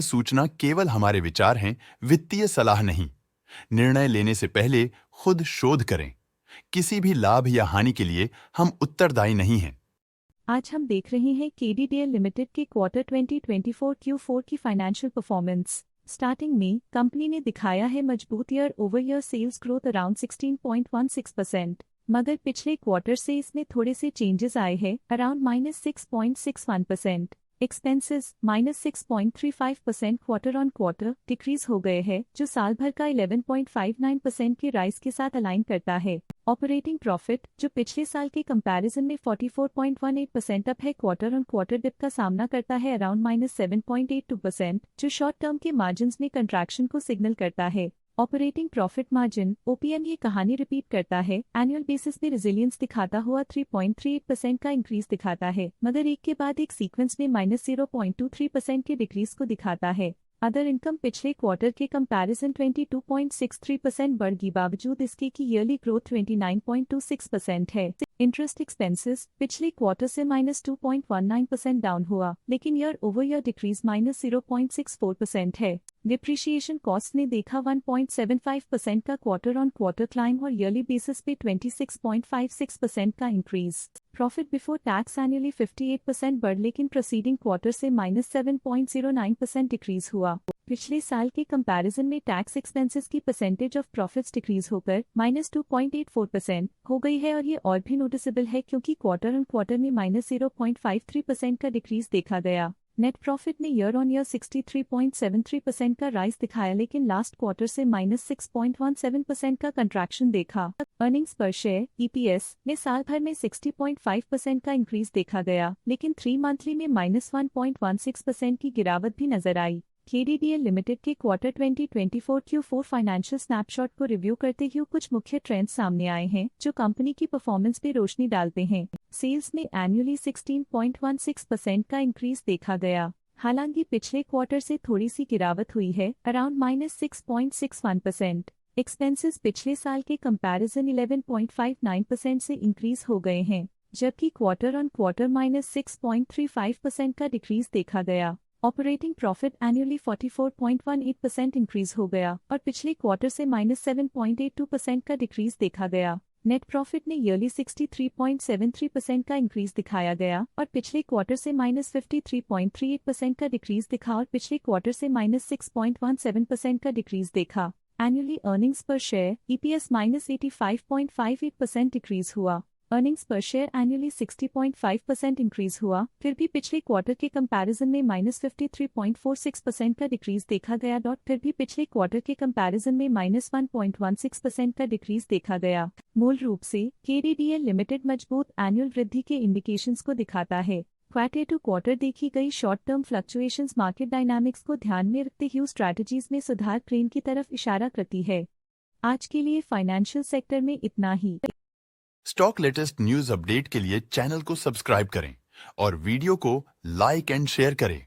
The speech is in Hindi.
सूचना केवल हमारे विचार हैं, वित्तीय सलाह नहीं। निर्णय लेने से पहले खुद शोध करें। किसी भी लाभ या हानि के लिए हम उत्तरदायी नहीं हैं। आज हम देख रहे हैं केडीडीएल लिमिटेड के क्वार्टर 2024 Q4 की फाइनेंशियल परफॉर्मेंस। स्टार्टिंग में कंपनी ने दिखाया है मजबूत year over year sales growth around 16.16%, मगर पिछले क्वार्टर से इसमें थोड़े से चेंजेस आए हैं around -6.61%। Expenses -6.35% quarter on quarter decrease हो गए हैं, जो साल भर का 11.59% के राइज के साथ अलाइन करता है। ऑपरेटिंग प्रॉफिट, जो पिछले साल के कंपैरिजन में 44.18% अप है, क्वार्टर ऑन क्वार्टर डिप का सामना करता है अराउंड -7.82%, जो शॉर्ट टर्म के मार्जिन्स में कंट्रैक्शन को सिग्नल करता है। ऑपरेटिंग प्रॉफिट मार्जिन OPM ये कहानी रिपीट करता है, एनुअल बेसिस पे रेजिलियंस दिखाता हुआ 3.38% का इंक्रीज दिखाता है, मगर एक के बाद एक सीक्वेंस में -0.23% के डिक्रीज को दिखाता है। अदर इनकम पिछले क्वार्टर के कंपैरिजन 22.63% बढ़ बावजूद इसके की ईयरली ग्रोथ 29.26% है। इंटरेस्ट एक्सपेंसेस पिछले क्वार्टर से -2.19% डाउन हुआ, लेकिन ईयर ओवर ईयर डिक्रीज -0.64% है। डिप्रिशिएशन कॉस्ट ने देखा 1.75% का क्वार्टर ऑन क्वार्टर क्लाइम और ईयरली बेसिस पे 26.56% का increase. Profit before tax annually 58% बढ़, लेकिन प्रीसीडिंग क्वार्टर से -7.09% डिक्रीज हुआ। पिछले साल के कंपैरिजन में टैक्स एक्सपेंसेस की परसेंटेज ऑफ प्रॉफिट्स डिक्रीज होकर -2.84% हो गई है, और ये और भी नोटिसेबल है क्योंकि क्वार्टर ऑन क्वार्टर में -0.53% का डिक्रीज देखा गया। नेट प्रॉफिट ने ईयर ऑन ईयर 63.73% का राइज दिखाया, लेकिन लास्ट क्वार्टर से -6.17% का कंट्रैक्शन देखा। अर्निंग्स पर शेयर EPS में साल भर में 60.5% का इंक्रीज देखा गया, लेकिन 3 मंथली में -1.16% की गिरावट भी नजर आई। केडीडीएल लिमिटेड के क्वार्टर 2024 Q4 फाइनेंशियल स्नैपशॉट को रिव्यू करते हुए कुछ मुख्य ट्रेंड्स सामने आए हैं जो कंपनी की परफॉर्मेंस पे रोशनी डालते हैं। सेल्स में एनुअली 16.16% का इंक्रीज देखा गया, हालांकि पिछले क्वार्टर से थोड़ी सी गिरावट हुई है अराउंड -6.61%। एक्सपेंसेस पिछले साल के कंपैरिजन 11.59% से इंक्रीज हो गए हैं, जबकि क्वार्टर ऑन क्वार्टर -6.35% का डिक्रीज देखा गया। ऑपरेटिंग प्रॉफिट एनुअली 44.18% इंक्रीज हो गया और पिछले क्वार्टर से -7.82% का डिक्रीज देखा गया। नेट प्रॉफिट ने ईयरली 63.73% का इंक्रीज दिखाया गया और पिछले क्वार्टर से -53.38% का डिक्रीज दिखा और पिछले क्वार्टर से -6.17% का डिक्रीज देखा। एनुअली अर्निंग्स पर शेयर EPS -85.58% डिक्रीज हुआ। अर्निंग्स पर शेयर एनुअली 60.5% इंक्रीज हुआ, फिर भी पिछले क्वार्टर के कंपैरिजन में -53.46% का डिक्रीज देखा गया। फिर भी पिछले क्वार्टर के कंपैरिजन में -1.16% का डिक्रीज देखा गया। मूल रूप से केडीडीएल लिमिटेड मजबूत एनुअल वृद्धि के इंडिकेशंस को दिखाता है। क्वार्टर टू क्वार्टर देखी गई short term fluctuations market dynamics को ध्यान में रखते हुए स्ट्रैटेजीज में सुधार ट्रेंड की तरफ इशारा करती है। आज के लिए फाइनेंशियल सेक्टर में इतना ही। स्टॉक लेटेस्ट न्यूज अपडेट के लिए चैनल को सब्सक्राइब करें और वीडियो को लाइक एंड शेयर करें।